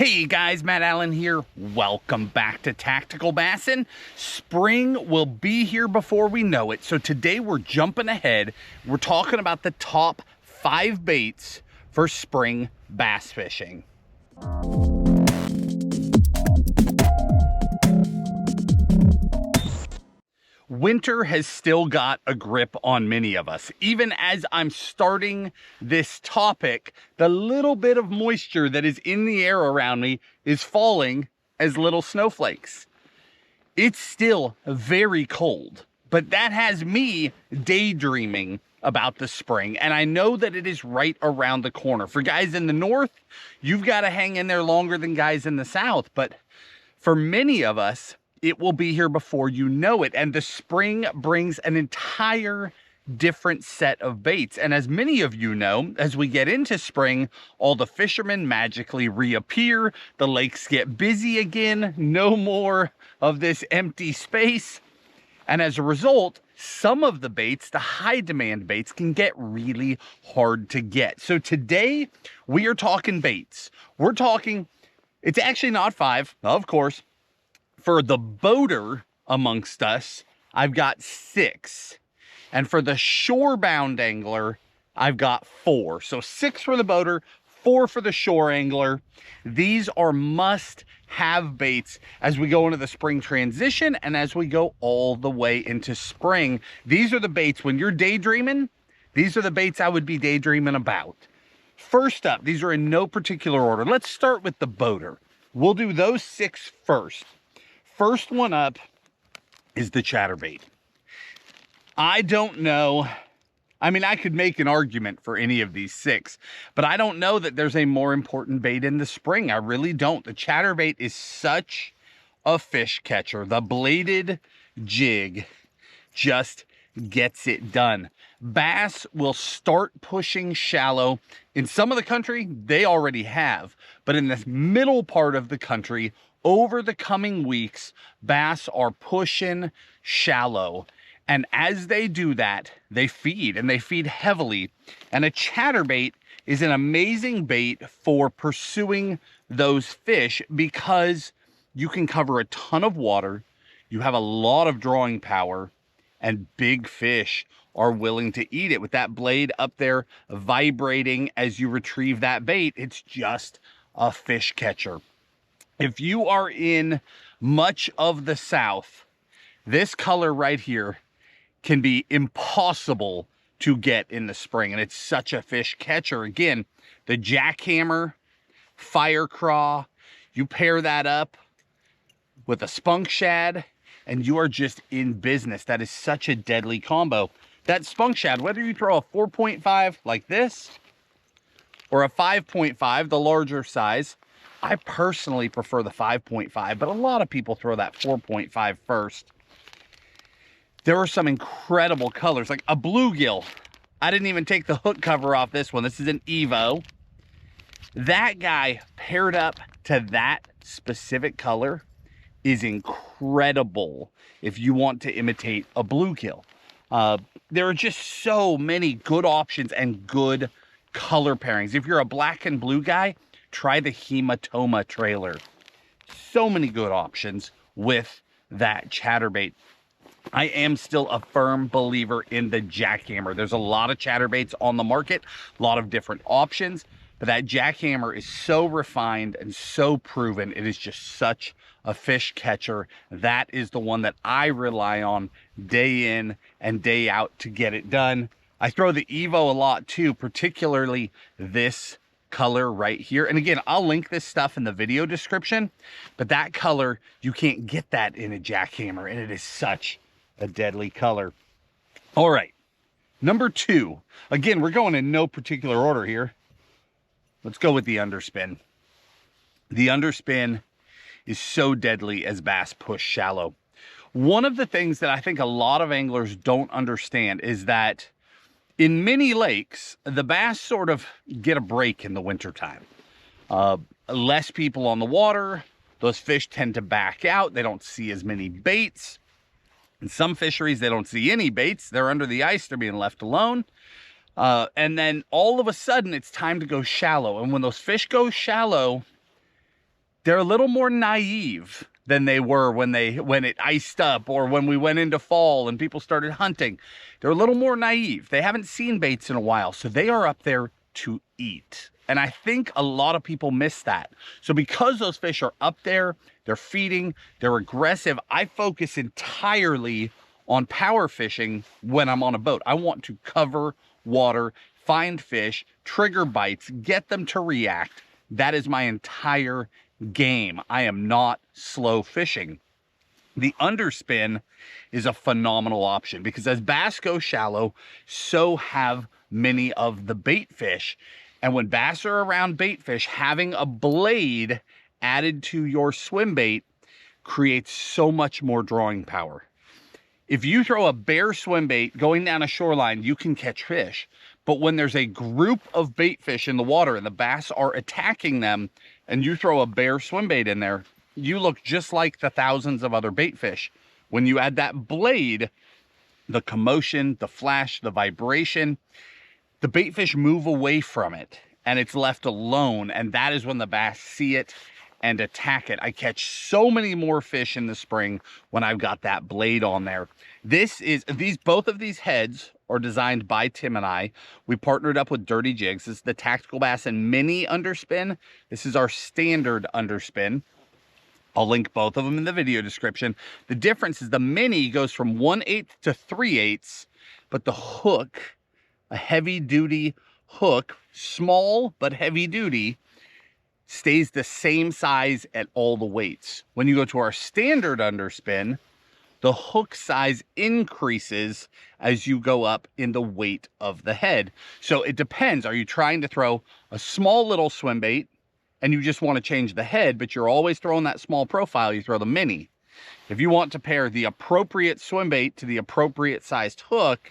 Hey guys, Matt Allen here. Welcome back to Tactical Bassin. Spring will be here before we know it. So today we're jumping ahead. We're talking about the top 5 baits for spring bass fishing. Winter has still got a grip on many of us. Even as I'm starting this topic, the little bit of moisture that is in the air around me is falling as little snowflakes. It's still very cold, but that has me daydreaming about the spring, and I know that it is right around the corner. For guys in the north, you've got to hang in there longer than guys in the south, but for many of us, it will be here before you know it. And the spring brings an entire different set of baits. And as many of you know, as we get into spring, all the fishermen magically reappear. The lakes get busy again. No more of this empty space. And as a result, some of the baits, the high demand baits, can get really hard to get. So today we are talking baits. We're talking, it's actually not 5, of course. For the boater amongst us, I've got 6. And for the shore-bound angler, I've got 4. So 6 for the boater, 4 for the shore angler. These are must-have baits as we go into the spring transition and as we go all the way into spring. These are the baits, when you're daydreaming, these are the baits I would be daydreaming about. First up, these are in no particular order. Let's start with the boater. We'll do those 6 first. First one up is the chatterbait. I don't know. I mean, I could make an argument for any of these 6, but I don't know that there's a more important bait in the spring. I really don't. The chatterbait is such a fish catcher. The bladed jig just gets it done. Bass will start pushing shallow. In some of the country, they already have, but in the middle part of the country, over the coming weeks, bass are pushing shallow. And as they do that, they feed, and they feed heavily. And a chatterbait is an amazing bait for pursuing those fish because you can cover a ton of water, you have a lot of drawing power, and big fish are willing to eat it. With that blade up there vibrating as you retrieve that bait, it's just a fish catcher. If you are in much of the South, this color right here can be impossible to get in the spring, and it's such a fish catcher. Again, the jackhammer, fire craw, you pair that up with a spunk shad, and you are just in business. That is such a deadly combo. That spunk shad, whether you throw a 4.5 like this, or a 5.5, the larger size, I personally prefer the 5.5, but a lot of people throw that 4.5 first. There are some incredible colors, like a bluegill. I didn't even take the hook cover off this one. This is an Evo. That guy paired up to that specific color is incredible if you want to imitate a bluegill. There are just so many good options and good color pairings. If you're a black and blue guy, try the hematoma trailer. So many good options with that chatterbait. I am still a firm believer in the jackhammer. There's a lot of chatterbaits on the market, a lot of different options, but that jackhammer is so refined and so proven. It is just such a fish catcher. That is the one that I rely on day in and day out to get it done. I throw the Evo a lot too, particularly this color right here. And again, I'll link this stuff in the video description, but that color, you can't get that in a jackhammer, and it is such a deadly color. All right, number 2. Again, we're going in no particular order here. Let's go with the underspin. The underspin is so deadly as bass push shallow. One of the things that I think a lot of anglers don't understand is that in many lakes, the bass sort of get a break in the wintertime. Less people on the water, those fish tend to back out. They don't see as many baits. In some fisheries, they don't see any baits. They're under the ice, they're being left alone. And then all of a sudden, it's time to go shallow. And when those fish go shallow, they're a little more naive than they were when it iced up, or when we went into fall and people started hunting. They're a little more naive. They haven't seen baits in a while, so they are up there to eat. And I think a lot of people miss that. So because those fish are up there, they're feeding, they're aggressive, I focus entirely on power fishing when I'm on a boat. I want to cover water, find fish, trigger bites, get them to react. That is my entire game. I am not slow fishing. The underspin is a phenomenal option because as bass go shallow, so have many of the bait fish. And when bass are around bait fish, having a blade added to your swim bait creates so much more drawing power. If you throw a bare swim bait going down a shoreline, you can catch fish. But when there's a group of bait fish in the water and the bass are attacking them, and you throw a bare swim bait in there, you look just like the thousands of other bait fish. When you add that blade, the commotion, the flash, the vibration, the bait fish move away from it and it's left alone. And that is when the bass see it and attack it. I catch so many more fish in the spring when I've got that blade on there. Both of these heads are designed by Tim and I. We partnered up with Dirty Jigs. This is the TacticalBassin mini underspin. This is our standard underspin. I'll link both of them in the video description. The difference is the mini goes from 1/8 to 3/8, but the hook, a heavy duty hook, small but heavy duty, stays the same size at all the weights. When you go to our standard underspin, the hook size increases as you go up in the weight of the head. So it depends. Are you trying to throw a small little swim bait and you just want to change the head, but you're always throwing that small profile, you throw the mini. If you want to pair the appropriate swim bait to the appropriate sized hook,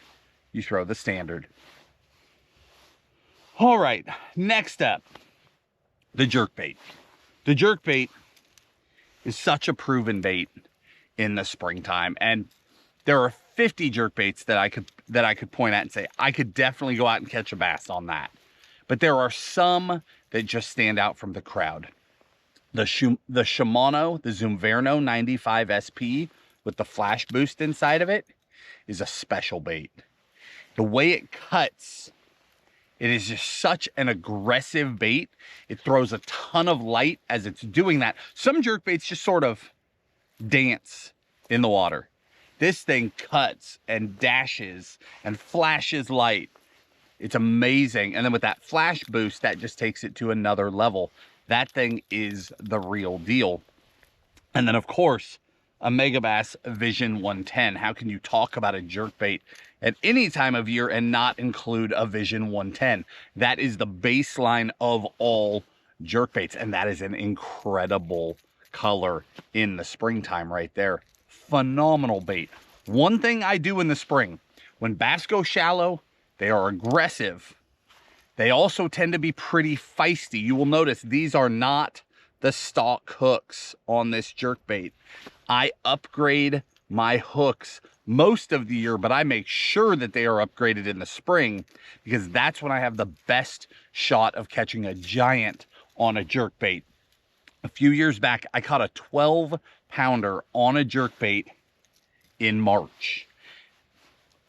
you throw the standard. All right, next up, the jerkbait. The jerkbait is such a proven bait in the springtime, and there are 50 jerkbaits that I could point at and say I could definitely go out and catch a bass on that. But there are some that just stand out from the crowd. The Shimano, the Zumverno 95 SP with the flash boost inside of it is a special bait. The way it cuts, it is just such an aggressive bait. It throws a ton of light as it's doing that. Some jerkbaits just sort of dance in the water. This thing cuts and dashes and flashes light. It's amazing. And then with that flash boost, that just takes it to another level. That thing is the real deal. And then of course, a Megabass Vision 110. How can you talk about a jerkbait at any time of year and not include a Vision 110? That is the baseline of all jerkbaits. And that is an incredible color in the springtime right there. Phenomenal bait. One thing I do in the spring, when bass go shallow, they are aggressive. They also tend to be pretty feisty. You will notice these are not the stock hooks on this jerkbait. I upgrade my hooks most of the year, but I make sure that they are upgraded in the spring because that's when I have the best shot of catching a giant on a jerkbait. A few years back, I caught a 12-pounder on a jerkbait in March.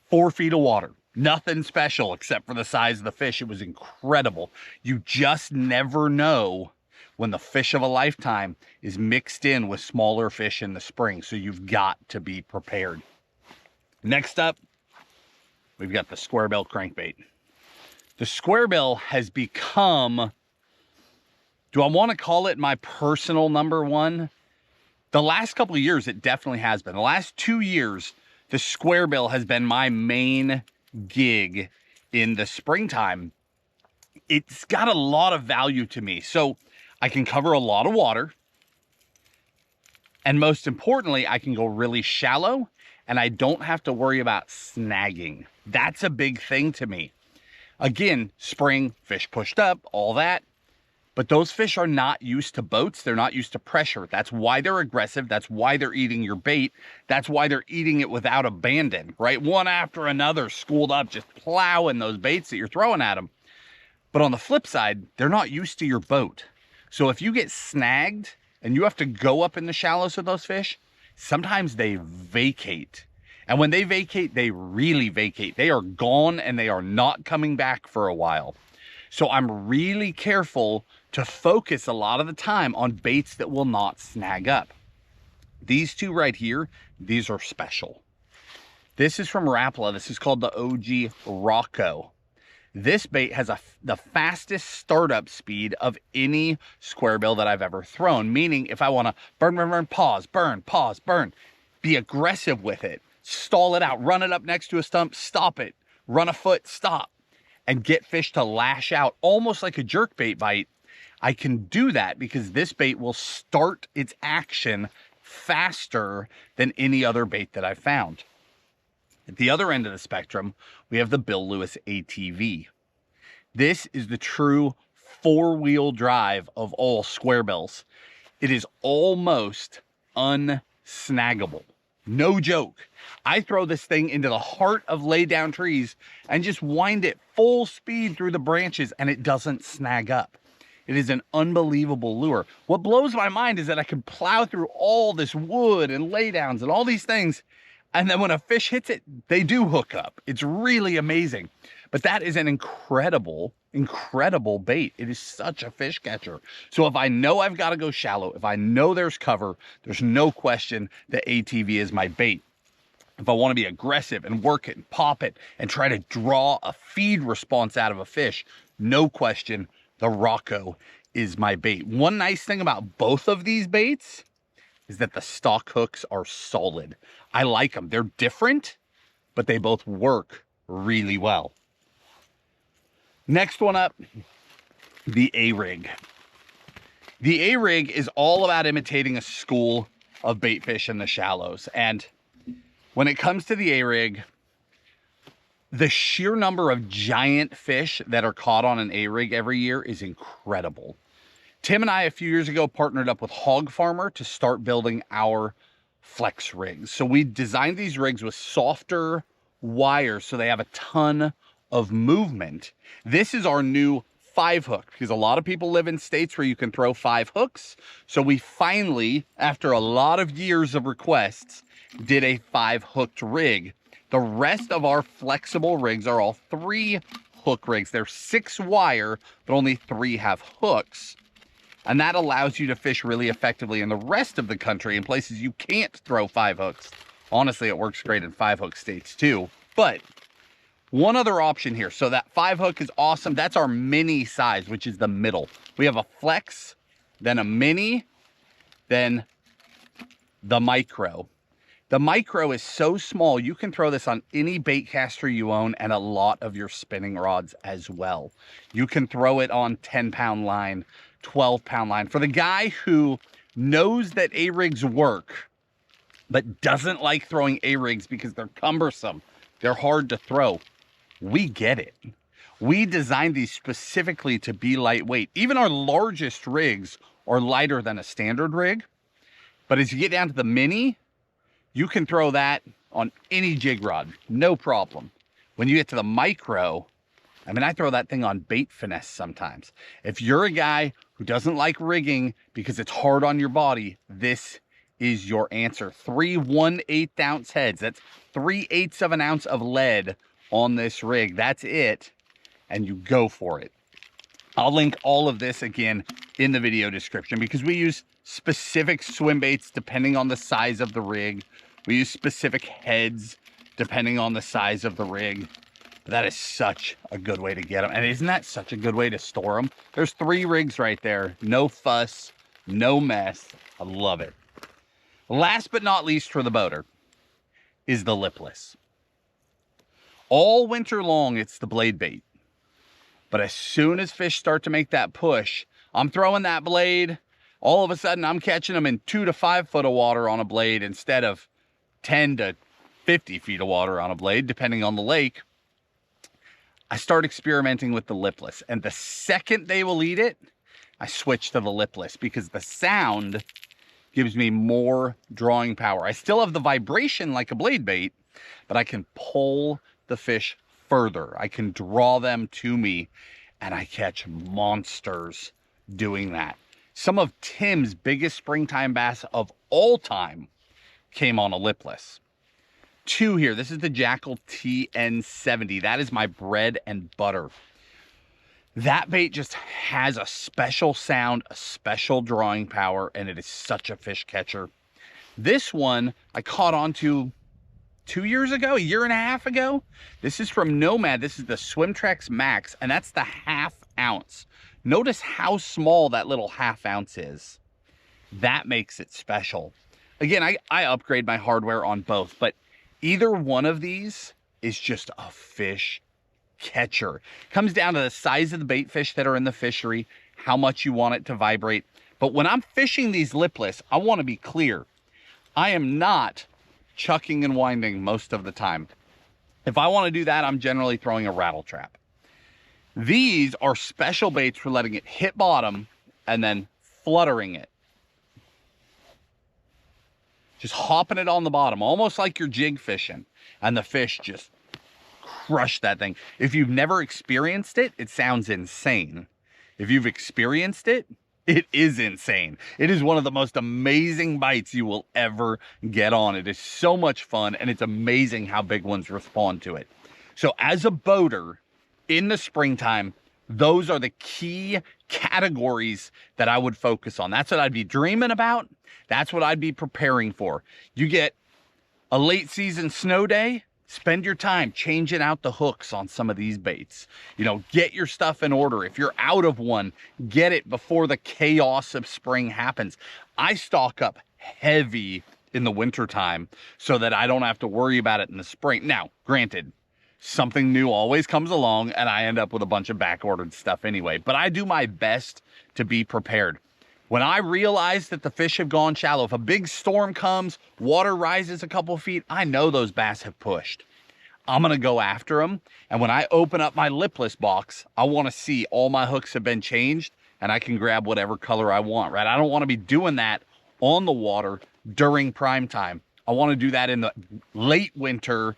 4 feet of water. Nothing special except for the size of the fish. It was incredible. You just never know when the fish of a lifetime is mixed in with smaller fish in the spring. So you've got to be prepared. Next up, we've got the square bill crankbait. The square bill has become, do I want to call it my personal number one? The last couple of years, it definitely has been. The last 2 years, the square bill has been my main gig in the springtime. It's got a lot of value to me. So I can cover a lot of water. And most importantly, I can go really shallow and I don't have to worry about snagging. That's a big thing to me. Again, spring, fish pushed up, all that. But those fish are not used to boats. They're not used to pressure. That's why they're aggressive. That's why they're eating your bait. That's why they're eating it without abandon, right? One after another, schooled up, just plowing those baits that you're throwing at them. But on the flip side, they're not used to your boat. So if you get snagged, and you have to go up in the shallows with those fish, sometimes they vacate. And when they vacate, they really vacate. They are gone and they are not coming back for a while. So I'm really careful to focus a lot of the time on baits that will not snag up. These two right here, these are special. This is from Rapala. This is called the OG Rocco. This bait has the fastest startup speed of any square bill that I've ever thrown. Meaning if I want to burn, pause, burn, be aggressive with it, stall it out, run it up next to a stump, stop it, run a foot, stop, and get fish to lash out almost like a jerkbait bite, I can do that because this bait will start its action faster than any other bait that I've found. At the other end of the spectrum, we have the Bill Lewis ATV. This is the true four-wheel drive of all square bills. It is almost unsnaggable. No joke. I throw this thing into the heart of lay down trees and just wind it full speed through the branches and it doesn't snag up. It is an unbelievable lure. What blows my mind is that I can plow through all this wood and laydowns and all these things, and then when a fish hits it, they do hook up. It's really amazing. But that is an incredible, incredible bait. It is such a fish catcher. So if I know I've got to go shallow, if I know there's cover, there's no question the ATV is my bait. If I want to be aggressive and work it and pop it and try to draw a feed response out of a fish, no question, the Rocco is my bait. One nice thing about both of these baits is that the stock hooks are solid. I like them. They're different, but they both work really well. Next one up, the A-rig. The A-rig is all about imitating a school of bait fish in the shallows. And when it comes to the A-rig, the sheer number of giant fish that are caught on an A-rig every year is incredible. Tim and I, a few years ago, partnered up with Hog Farmer to start building our flex rigs. So we designed these rigs with softer wires so they have a ton of movement. This is our new 5-hook because a lot of people live in states where you can throw 5 hooks. So we finally, after a lot of years of requests, did a 5-hooked rig. The rest of our flexible rigs are all 3-hook rigs. They're 6-wire, but only 3 have hooks. And that allows you to fish really effectively in the rest of the country in places you can't throw 5 hooks. Honestly, it works great in 5-hook states too. But one other option here. So that 5-hook is awesome. That's our mini size, which is the middle. We have a flex, then a mini, then the micro. The micro is so small, you can throw this on any bait caster you own and a lot of your spinning rods as well. You can throw it on 10-pound line, 12-pound line. For the guy who knows that A-rigs work, but doesn't like throwing A-rigs because they're cumbersome, they're hard to throw, we get it. We designed these specifically to be lightweight. Even our largest rigs are lighter than a standard rig. But as you get down to the mini, you can throw that on any jig rod, no problem. When you get to the micro, I mean, I throw that thing on bait finesse sometimes. If you're a guy who doesn't like rigging because it's hard on your body, this is your answer. 3 1/8 ounce heads. That's 3/8 of an ounce of lead on this rig. That's it. And you go for it. I'll link all of this again in the video description because we use specific swim baits depending on the size of the rig. We use specific heads depending on the size of the rig. That is such a good way to get them. And isn't that such a good way to store them? There's 3 rigs right there. No fuss, no mess. I love it. Last but not least for the boater is the lipless. All winter long, it's the blade bait. But as soon as fish start to make that push, I'm throwing that blade. All of a sudden, I'm catching them in 2 to 5 foot of water on a blade instead of 10 to 50 feet of water on a blade, depending on the lake. I start experimenting with the lipless. And the second they will eat it, I switch to the lipless because the sound gives me more drawing power. I still have the vibration like a blade bait, but I can pull the fish further. I can draw them to me, and I catch monsters doing that. Some of Tim's biggest springtime bass of all time came on a lipless. 2 here. This is the Jackal TN70. That is my bread and butter. That bait just has a special sound, a special drawing power, and it is such a fish catcher. This one I caught onto 2 years ago, a year and a half ago. This is from Nomad. This is the Swimtrex Max, and that's the 1/2 ounce. Notice how small that little 1/2 ounce is. That makes it special. Again, I upgrade my hardware on both, but either one of these is just a fish catcher. Comes down to the size of the bait fish that are in the fishery, how much you want it to vibrate. But when I'm fishing these lipless, I want to be clear. I am not chucking and winding most of the time. If I want to do that, I'm generally throwing a rattle trap. These are special baits for letting it hit bottom and then fluttering it. Just hopping it on the bottom, almost like you're jig fishing, and the fish just crush that thing. If you've never experienced it, it sounds insane. If you've experienced it, it is insane. It is one of the most amazing bites you will ever get on. It is so much fun, and it's amazing how big ones respond to it. So as a boater in the springtime, those are the key categories that I would focus on. That's what I'd be dreaming about. That's what I'd be preparing for. You get a late season snow day, spend your time changing out the hooks on some of these baits. You know, get your stuff in order. If you're out of one, get it before the chaos of spring happens. I stock up heavy in the wintertime so that I don't have to worry about it in the spring. Now, granted, something new always comes along and I end up with a bunch of back-ordered stuff anyway, but I do my best to be prepared. When I realize that the fish have gone shallow, if a big storm comes, water rises a couple feet, I know those bass have pushed. I'm gonna go after them. And when I open up my lipless box, I wanna see all my hooks have been changed and I can grab whatever color I want, right? I don't wanna be doing that on the water during prime time. I wanna do that in the late winter,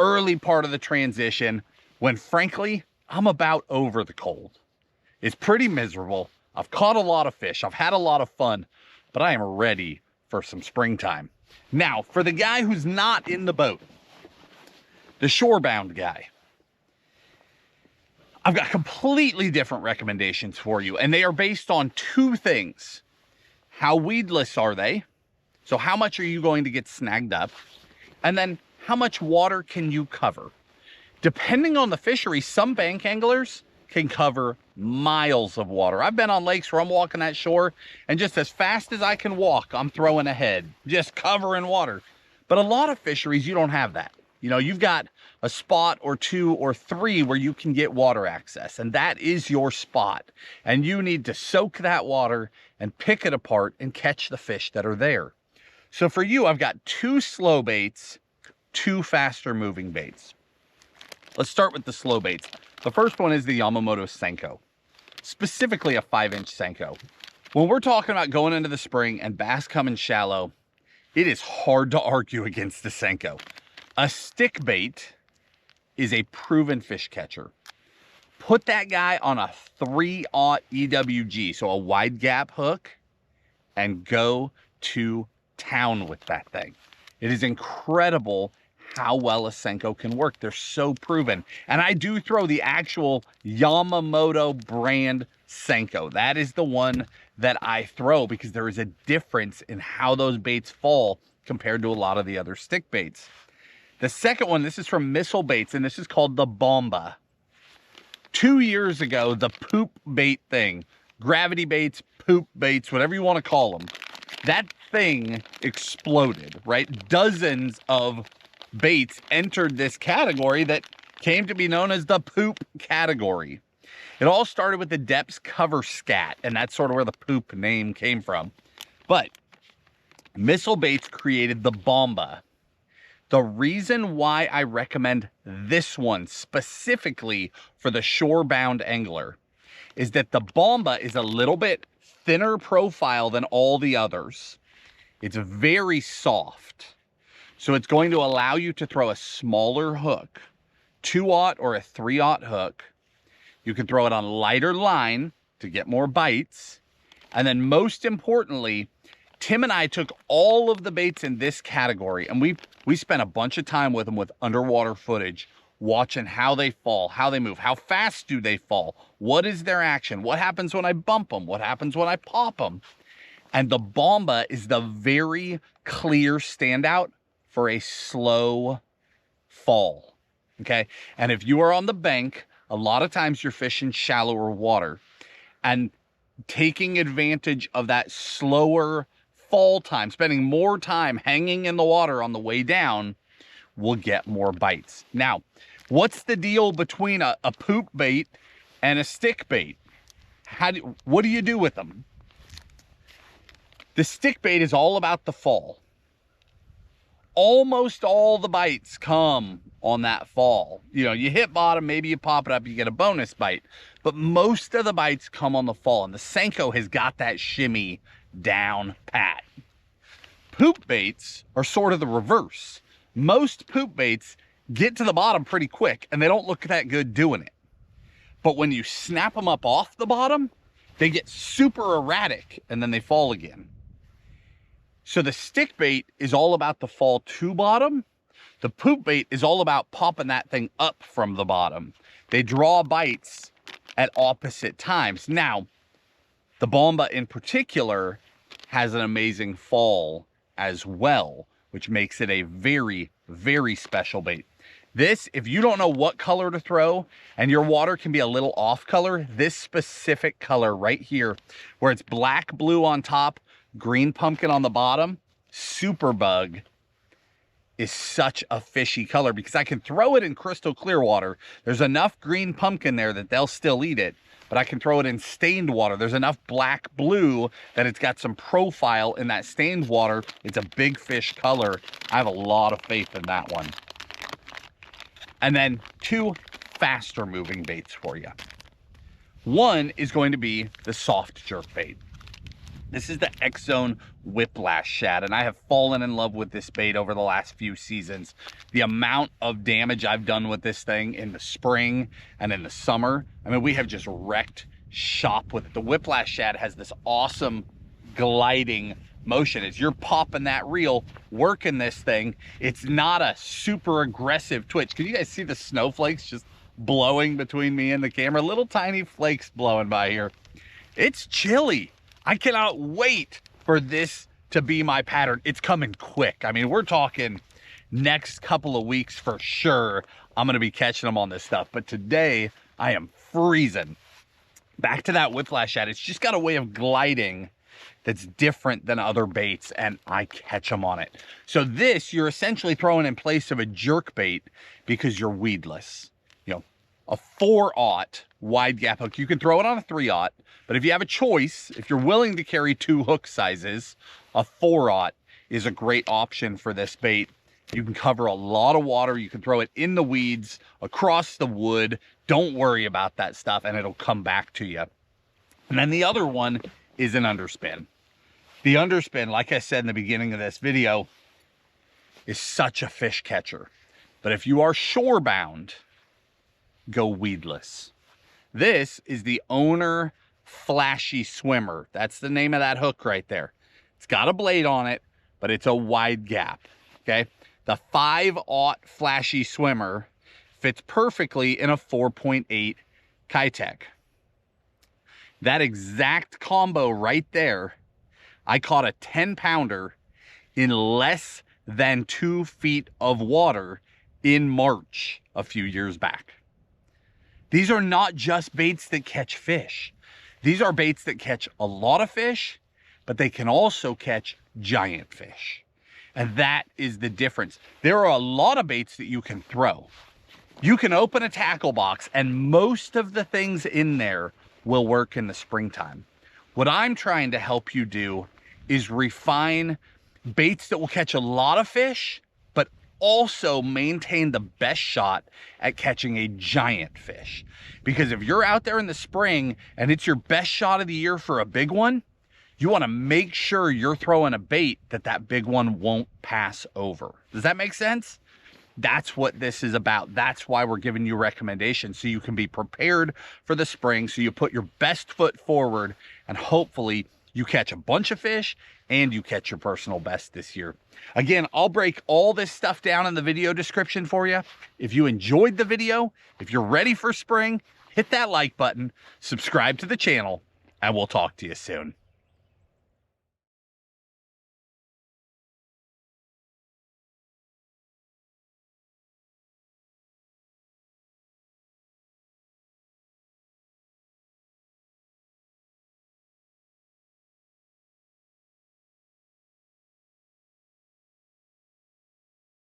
early part of the transition, when frankly, I'm about over the cold. It's pretty miserable. I've caught a lot of fish. I've had a lot of fun, but I am ready for some springtime. Now, for the guy who's not in the boat, the shorebound guy, I've got completely different recommendations for you, and they are based on 2 things. How weedless are they? So how much are you going to get snagged up? And then how much water can you cover? Depending on the fishery, some bank anglers can cover miles of water. I've been on lakes where I'm walking that shore and just as fast as I can walk, I'm throwing ahead, just covering water. But a lot of fisheries, you don't have that. You know, you've got a spot or 2 or 3 where you can get water access, and that is your spot. And you need to soak that water and pick it apart and catch the fish that are there. So for you, I've got 2 slow baits, 2 faster moving baits. Let's start with the slow baits. The first one is the Yamamoto Senko, specifically a 5-inch Senko. When we're talking about going into the spring and bass coming shallow, it is hard to argue against the Senko. A stick bait is a proven fish catcher. Put that guy on a 3/0 EWG, so a wide gap hook, and go to town with that thing. It is incredible how well a Senko can work. They're so proven. And I do throw the actual Yamamoto brand Senko. That is the one that I throw because there is a difference in how those baits fall compared to a lot of the other stick baits. The second one, this is from Missile Baits, and this is called the Bomba. 2 years ago, the poop bait thing, gravity baits, poop baits, whatever you want to call them, that thing exploded, right? Dozens of baits entered this category that came to be known as the poop category. It all started with the Depths Cover Scat, and that's sort of where the poop name came from. But Missile Baits created the Bomba. The reason why I recommend this one specifically for the shore-bound angler is that the Bomba is a little bit thinner profile than all the others. It's very soft. So it's going to allow you to throw a smaller hook, 2/0 or a 3/0 hook. You can throw it on lighter line to get more bites. And then most importantly, Tim and I took all of the baits in this category, and we spent a bunch of time with them with underwater footage, watching how they fall, how they move, how fast do they fall, what is their action, what happens when I bump them, what happens when I pop them. And the bomba is the very clear standout for a slow fall, okay? And if you are on the bank, a lot of times you're fishing shallower water, and taking advantage of that slower fall time, spending more time hanging in the water on the way down, will get more bites. Now, what's the deal between a poop bait and a stick bait? What do you do with them? The stick bait is all about the fall. Almost all the bites come on that fall. You know, you hit bottom, maybe you pop it up, you get a bonus bite, but most of the bites come on the fall, and the Senko has got that shimmy down pat. Poop baits are sort of the reverse. Most poop baits get to the bottom pretty quick, and they don't look that good doing it. But when you snap them up off the bottom, they get super erratic, and then they fall again. So the stick bait is all about the fall to bottom. The poop bait is all about popping that thing up from the bottom. They draw bites at opposite times. Now, the bomba in particular has an amazing fall as well, which makes it a very, very special bait. This, if you don't know what color to throw and your water can be a little off color, this specific color right here, where it's black, blue on top, green pumpkin on the bottom, super bug, is such a fishy color because I can throw it in crystal clear water. There's enough green pumpkin there that they'll still eat it, but I can throw it in stained water. There's enough black blue that it's got some profile in that stained water. It's a big fish color. I have a lot of faith in that one. And then two faster moving baits for you. One is going to be the soft jerk bait. This is the X-Zone Whiplash Shad, and I have fallen in love with this bait over the last few seasons. The amount of damage I've done with this thing in the spring and in the summer, I mean, we have just wrecked shop with it. The Whiplash Shad has this awesome gliding motion. As you're popping that reel, working this thing, it's not a super aggressive twitch. Can you guys see the snowflakes just blowing between me and the camera? Little tiny flakes blowing by here. It's chilly. I cannot wait for this to be my pattern. It's coming quick. I mean, we're talking next couple of weeks for sure. I'm going to be catching them on this stuff. But today, I am freezing. Back to that Whiplash Shad. It's just got a way of gliding that's different than other baits, and I catch them on it. So this, you're essentially throwing in place of a jerk bait because you're weedless. You know, a 4/0 wide gap hook. You can throw it on a 3/0, but if you have a choice, if you're willing to carry two hook sizes, a 4/0 is a great option for this bait. You can cover a lot of water. You can throw it in the weeds, across the wood. Don't worry about that stuff, and it'll come back to you. And then the other one is an underspin. The underspin, like I said in the beginning of this video, is such a fish catcher. But if you are shore bound, go weedless. This is the Owner Flashy Swimmer. That's the name of that hook right there. It's got a blade on it, but it's a wide gap, okay? The 5/0 Flashy Swimmer fits perfectly in a 4.8 Kitech. That exact combo right there, I caught a 10-pounder in less than 2 feet of water in March a few years back. These are not just baits that catch fish. These are baits that catch a lot of fish, but they can also catch giant fish. And that is the difference. There are a lot of baits that you can throw. You can open a tackle box and most of the things in there will work in the springtime. What I'm trying to help you do is refine baits that will catch a lot of fish, but also maintain the best shot at catching a giant fish. Because if you're out there in the spring and it's your best shot of the year for a big one, you want to make sure you're throwing a bait that big one won't pass over. Does that make sense? That's what this is about. That's why we're giving you recommendations, so you can be prepared for the spring, so you put your best foot forward and hopefully you catch a bunch of fish, and you catch your personal best this year. Again, I'll break all this stuff down in the video description for you. If you enjoyed the video, if you're ready for spring, hit that like button, subscribe to the channel, and we'll talk to you soon.